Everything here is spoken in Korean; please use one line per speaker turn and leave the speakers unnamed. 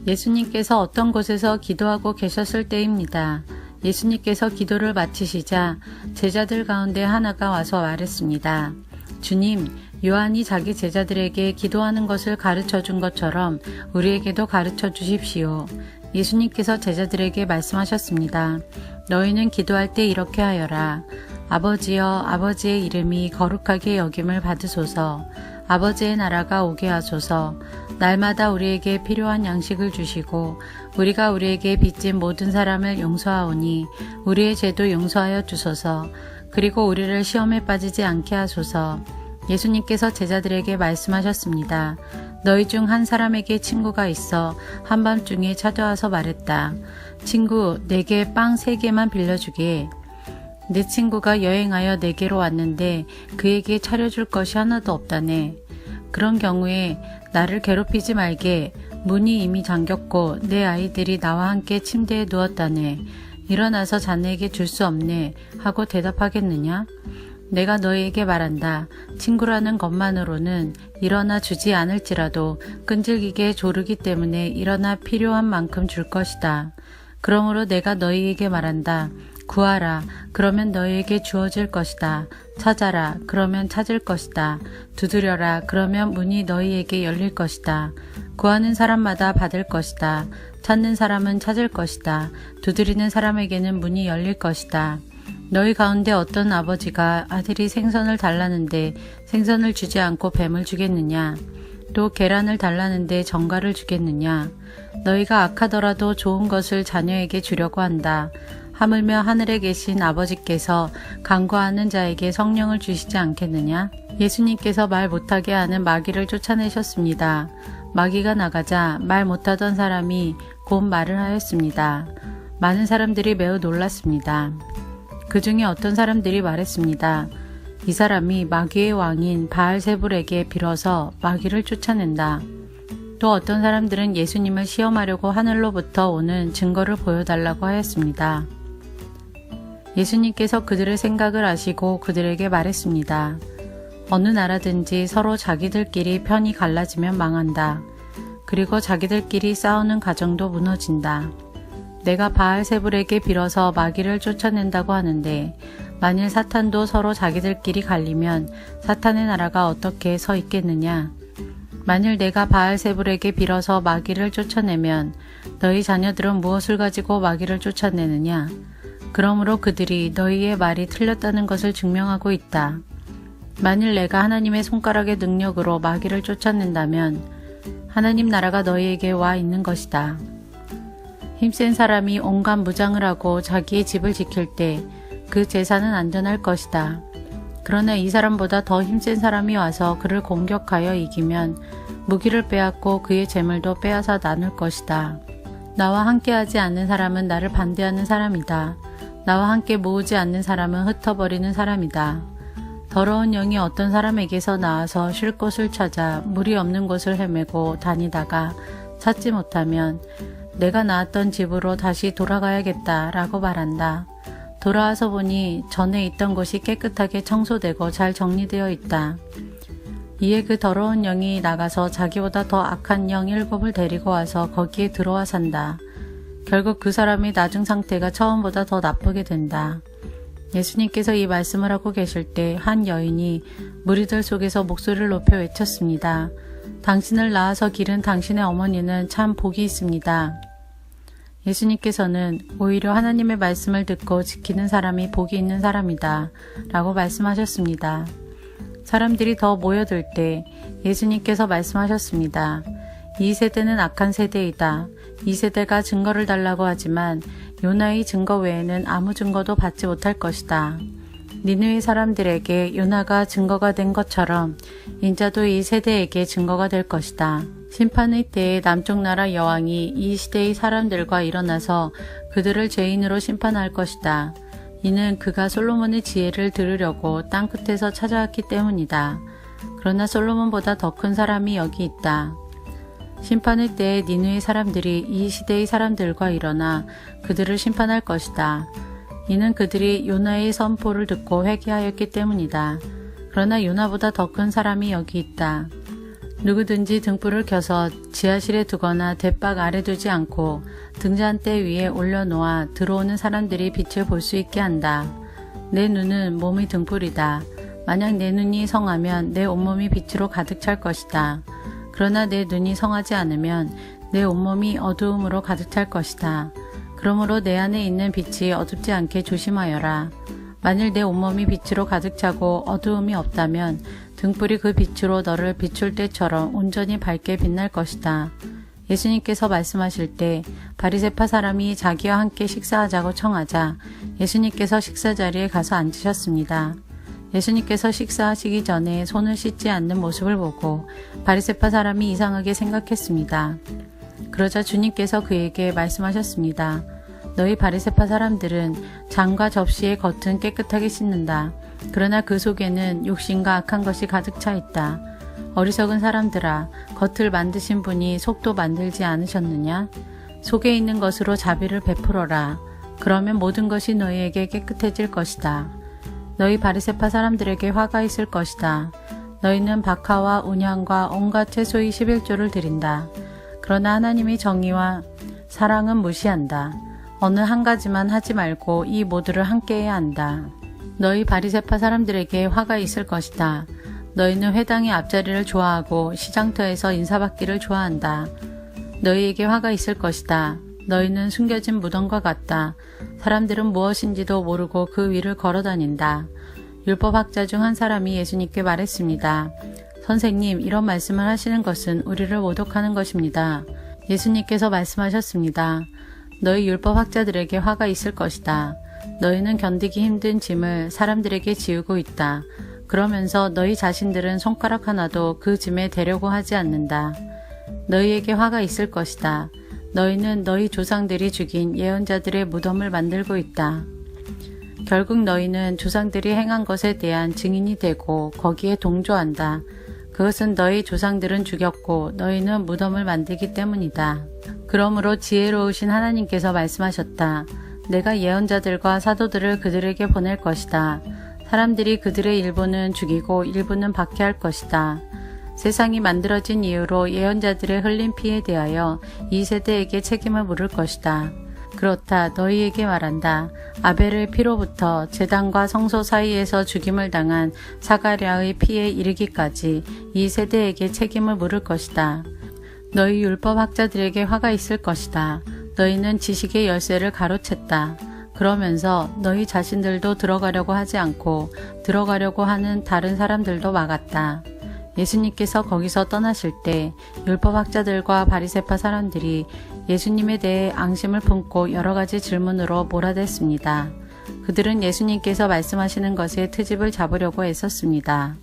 예수님께서 어떤 곳에서 기도하고 계셨을 때입니다. 예수님께서 기도를 마치시자 제자들 가운데 하나가 와서 말했습니다. 주님, 요한이 자기 제자들에게 기도하는 것을 가르쳐 준 것처럼 우리에게도 가르쳐 주십시오. 예수님께서 제자들에게 말씀하셨습니다. 너희는 기도할 때 이렇게 하여라. 아버지여, 아버지의 이름이 거룩하게 여김을 받으소서. 아버지의 나라가 오게 하소서. 날마다 우리에게 필요한 양식을 주시고 우리가 우리에게 빚진 모든 사람을 용서하오니 우리의 죄도 용서하여 주소서. 그리고 우리를 시험에 빠지지 않게 하소서. 예수님께서 제자들에게 말씀하셨습니다. 너희 중 한 사람에게 친구가 있어 한밤중에 찾아와서 말했다. 친구, 내게 빵 3개만 빌려주게. 내 친구가 여행하여 내게로 왔는데 그에게 차려줄 것이 하나도 없다네. 그런 경우에 나를 괴롭히지 말게. 문이 이미 잠겼고 내 아이들이 나와 함께 침대에 누웠다네. 일어나서 자네에게 줄 수 없네 하고 대답하겠느냐? 내가 너희에게 말한다. 친구라는 것만으로는 일어나 주지 않을지라도 끈질기게 조르기 때문에 일어나 필요한 만큼 줄 것이다. 그러므로 내가 너희에게 말한다. 구하라. 그러면 너희에게 주어질 것이다. 찾아라. 그러면 찾을 것이다. 두드려라. 그러면 문이 너희에게 열릴 것이다. 구하는 사람마다 받을 것이다. 찾는 사람은 찾을 것이다. 두드리는 사람에게는 문이 열릴 것이다. 너희 가운데 어떤 아버지가 아들이 생선을 달라는데 생선을 주지 않고 뱀을 주겠느냐? 또 계란을 달라는데 정갈을 주겠느냐? 너희가 악하더라도 좋은 것을 자녀에게 주려고 한다. 하물며 하늘에 계신 아버지께서 간구하는 자에게 성령을 주시지 않겠느냐? 예수님께서 말 못하게 하는 마귀를 쫓아내셨습니다. 마귀가 나가자 말 못하던 사람이 곧 말을 하였습니다. 많은 사람들이 매우 놀랐습니다. 그 중에 어떤 사람들이 말했습니다. 이 사람이 마귀의 왕인 바알세불에게 빌어서 마귀를 쫓아낸다. 또 어떤 사람들은 예수님을 시험하려고 하늘로부터 오는 증거를 보여달라고 하였습니다. 예수님께서 그들의 생각을 아시고 그들에게 말했습니다. 어느 나라든지 서로 자기들끼리 편이 갈라지면 망한다. 그리고 자기들끼리 싸우는 가정도 무너진다. 내가 바알세불에게 빌어서 마귀를 쫓아낸다고 하는데 만일 사탄도 서로 자기들끼리 갈리면 사탄의 나라가 어떻게 서 있겠느냐? 만일 내가 바알세불에게 빌어서 마귀를 쫓아내면 너희 자녀들은 무엇을 가지고 마귀를 쫓아내느냐? 그러므로 그들이 너희의 말이 틀렸다는 것을 증명하고 있다. 만일 내가 하나님의 손가락의 능력으로 마귀를 쫓아낸다면 하나님 나라가 너희에게 와 있는 것이다. 힘센 사람이 온갖 무장을 하고 자기의 집을 지킬 때 그 재산은 안전할 것이다. 그러나 이 사람보다 더 힘센 사람이 와서 그를 공격하여 이기면 무기를 빼앗고 그의 재물도 빼앗아 나눌 것이다. 나와 함께하지 않는 사람은 나를 반대하는 사람이다. 나와 함께 모으지 않는 사람은 흩어버리는 사람이다. 더러운 영이 어떤 사람에게서 나와서 쉴 곳을 찾아 물이 없는 곳을 헤매고 다니다가 찾지 못하면 내가 나왔던 집으로 다시 돌아가야겠다 라고 말한다. 돌아와서 보니 전에 있던 곳이 깨끗하게 청소되고 잘 정리되어 있다. 이에 그 더러운 영이 나가서 자기보다 더 악한 영 7을 데리고 와서 거기에 들어와 산다. 결국 그 사람의 나중 상태가 처음보다 더 나쁘게 된다. 예수님께서 이 말씀을 하고 계실 때 한 여인이 무리들 속에서 목소리를 높여 외쳤습니다. 당신을 낳아서 기른 당신의 어머니는 참 복이 있습니다. 예수님께서는 오히려 하나님의 말씀을 듣고 지키는 사람이 복이 있는 사람이다 라고 말씀하셨습니다. 사람들이 더 모여들 때 예수님께서 말씀하셨습니다. 이 세대는 악한 세대이다. 이 세대가 증거를 달라고 하지만 요나의 증거 외에는 아무 증거도 받지 못할 것이다. 니느웨 사람들에게 요나가 증거가 된 것처럼 인자도 이 세대에게 증거가 될 것이다. 심판의 때에 남쪽 나라 여왕이 이 시대의 사람들과 일어나서 그들을 죄인으로 심판할 것이다. 이는 그가 솔로몬의 지혜를 들으려고 땅끝에서 찾아왔기 때문이다. 그러나 솔로몬보다 더 큰 사람이 여기 있다. 심판의 때에 니느웨 사람들이 이 시대의 사람들과 일어나 그들을 심판할 것이다. 이는 그들이 요나의 선포를 듣고 회개하였기 때문이다. 그러나 요나보다 더 큰 사람이 여기 있다. 누구든지 등불을 켜서 지하실에 두거나 대박 아래 두지 않고 등잔대 위에 올려놓아 들어오는 사람들이 빛을 볼 수 있게 한다. 내 눈은 몸의 등불이다. 만약 내 눈이 성하면 내 온몸이 빛으로 가득 찰 것이다. 그러나 내 눈이 성하지 않으면 내 온몸이 어두움으로 가득 찰 것이다. 그러므로 내 안에 있는 빛이 어둡지 않게 조심하여라. 만일 내 온몸이 빛으로 가득 차고 어두움이 없다면 등불이 그 빛으로 너를 비출 때처럼 온전히 밝게 빛날 것이다. 예수님께서 말씀하실 때 바리새파 사람이 자기와 함께 식사하자고 청하자 예수님께서 식사 자리에 가서 앉으셨습니다. 예수님께서 식사하시기 전에 손을 씻지 않는 모습을 보고 바리새파 사람이 이상하게 생각했습니다. 그러자 주님께서 그에게 말씀하셨습니다. 너희 바리새파 사람들은 잔과 접시의 겉은 깨끗하게 씻는다. 그러나 그 속에는 욕심과 악한 것이 가득 차 있다. 어리석은 사람들아, 겉을 만드신 분이 속도 만들지 않으셨느냐? 속에 있는 것으로 자비를 베풀어라. 그러면 모든 것이 너희에게 깨끗해질 것이다. 너희 바리새파 사람들에게 화가 있을 것이다. 너희는 박하와 운향과 온갖 채소의 11조를 드린다. 그러나 하나님의 정의와 사랑은 무시한다. 어느 한 가지만 하지 말고 이 모두를 함께 해야 한다. 너희 바리새파 사람들에게 화가 있을 것이다. 너희는 회당의 앞자리를 좋아하고 시장터에서 인사받기를 좋아한다. 너희에게 화가 있을 것이다. 너희는 숨겨진 무덤과 같다. 사람들은 무엇인지도 모르고 그 위를 걸어다닌다. 율법학자 중 한 사람이 예수님께 말했습니다. 선생님, 이런 말씀을 하시는 것은 우리를 모독하는 것입니다. 예수님께서 말씀하셨습니다. 너희 율법학자들에게 화가 있을 것이다. 너희는 견디기 힘든 짐을 사람들에게 지우고 있다. 그러면서 너희 자신들은 손가락 하나도 그 짐에 대려고 하지 않는다. 너희에게 화가 있을 것이다. 너희는 너희 조상들이 죽인 예언자들의 무덤을 만들고 있다. 결국 너희는 조상들이 행한 것에 대한 증인이 되고 거기에 동조한다. 그것은 너희 조상들은 죽였고 너희는 무덤을 만들기 때문이다. 그러므로 지혜로우신 하나님께서 말씀하셨다. 내가 예언자들과 사도들을 그들에게 보낼 것이다. 사람들이 그들의 일부는 죽이고 일부는 박해할 것이다. 세상이 만들어진 이후로 예언자들의 흘린 피에 대하여 이 세대에게 책임을 물을 것이다. 그렇다. 너희에게 말한다. 아벨의 피로부터 제단과 성소 사이에서 죽임을 당한 사가랴의 피에 이르기까지 이 세대에게 책임을 물을 것이다. 너희 율법학자들에게 화가 있을 것이다. 너희는 지식의 열쇠를 가로챘다. 그러면서 너희 자신들도 들어가려고 하지 않고 들어가려고 하는 다른 사람들도 막았다. 예수님께서 거기서 떠나실 때 율법학자들과 바리새파 사람들이 예수님에 대해 앙심을 품고 여러 가지 질문으로 몰아댔습니다. 그들은 예수님께서 말씀하시는 것에 트집을 잡으려고 애썼습니다.